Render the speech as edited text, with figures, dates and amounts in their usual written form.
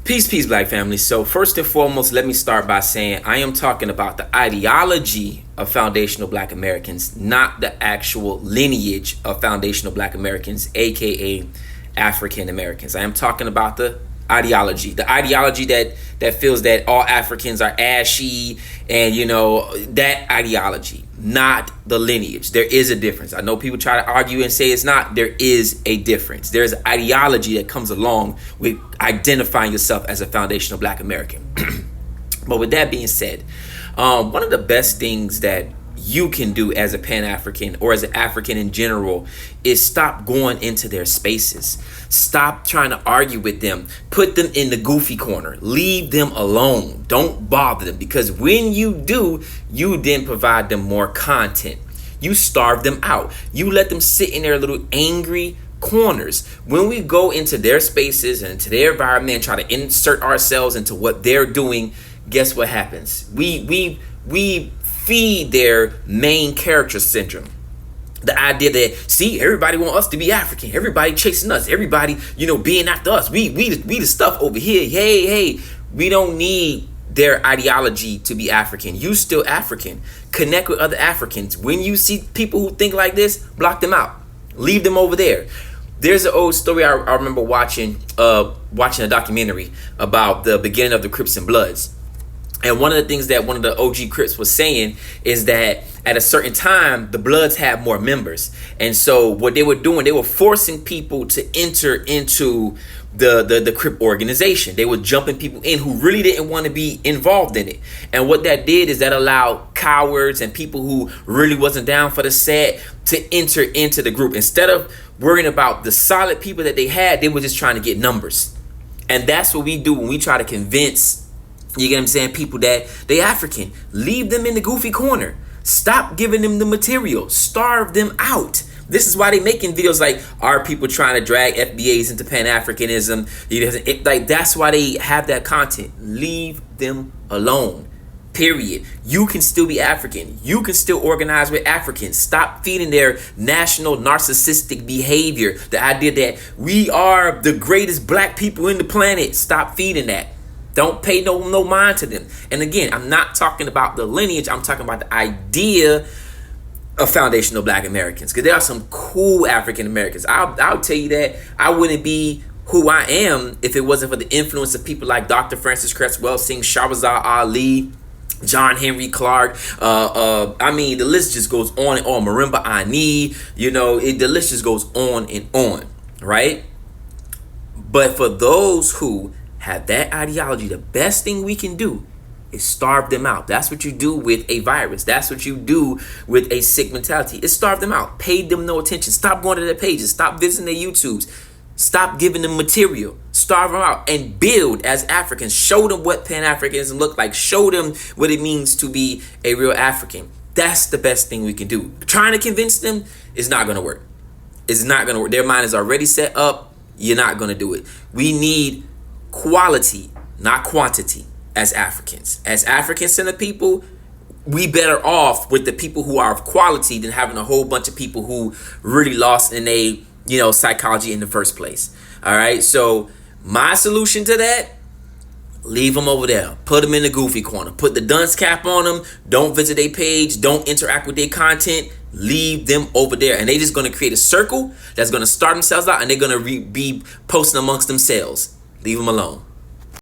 Peace, Black family. So first and foremost, let me start by saying I am talking about the ideology of foundational Black Americans, not the actual lineage of foundational Black Americans, aka African Americans. I am talking about the ideology that feels that all Africans are ashy, and that ideology, not the lineage. There is a difference. I know people try to argue and say it's not. There is a difference. There's ideology that comes along with identifying yourself as a foundational Black American. But with that being said, one of the best things that you can do as a Pan-African or as an African in general is stop going into their spaces. Stop trying to argue with them. Put them in the goofy corner. Leave them alone. Don't bother them, because when you do, you then provide them more content. You starve them out. You let them sit in their little angry corners. When we go into their spaces and into their environment and try to insert ourselves into what they're doing, guess what happens? We feed their main character syndrome. The idea that, see, everybody want us to be African. Everybody chasing us. Everybody, being after us. We the stuff over here. Hey. We don't need their ideology to be African. You still African. Connect with other Africans. When you see people who think like this, block them out. Leave them over there. There's an old story I remember watching a documentary about the beginning of the Crips and Bloods. And one of the things that one of the OG Crips was saying is that at a certain time, the Bloods had more members. And so what they were doing, they were forcing people to enter into the Crip organization. They were jumping people in who really didn't want to be involved in it. And what that did is that allowed cowards and people who really wasn't down for the set to enter into the group. Instead of worrying about the solid people that they had, they were just trying to get numbers. And that's what we do when we try to convince, you get what I'm saying, people that they African. Leave them in the goofy corner. Stop giving them the material. Starve them out. This is why they making videos like, are people trying to drag FBAs into Pan-Africanism? Like, that's why they have that content. Leave them alone. Period. You can still be African. You can still organize with Africans. Stop feeding their national narcissistic behavior. The idea that we are the greatest Black people in the planet. Stop feeding that. Don't pay no mind to them. And again, I'm not talking about the lineage. I'm talking about the idea of foundational Black Americans, because there are some cool African Americans. I'll tell you that I wouldn't be who I am if it wasn't for the influence of people like Dr. Francis Cresswell Singh, Shahbazar Ali, John Henry Clark. The list just goes on and on. Marimba Ani, the list just goes on and on, right? But for those who have that ideology, the best thing we can do is starve them out. That's what you do with a virus. That's what you do with a sick mentality. Is starve them out. Pay them no attention. Stop going to their pages. Stop visiting their YouTubes. Stop giving them material. Starve them out and build as Africans. Show them what Pan-Africanism look like. Show them what it means to be a real African. That's the best thing we can do. Trying to convince them is not going to work. It's not going to work. Their mind is already set up. You're not going to do it. We need quality, not quantity, as Africans. As African-centered people, we better off with the people who are of quality than having a whole bunch of people who really lost in a psychology in the first place. All right, so my solution to that: leave them over there. Put them in the goofy corner. Put the dunce cap on them. Don't visit their page. Don't interact with their content. Leave them over there. And they just going to create a circle that's going to start themselves out, and they're going to be posting amongst themselves. Leave them alone.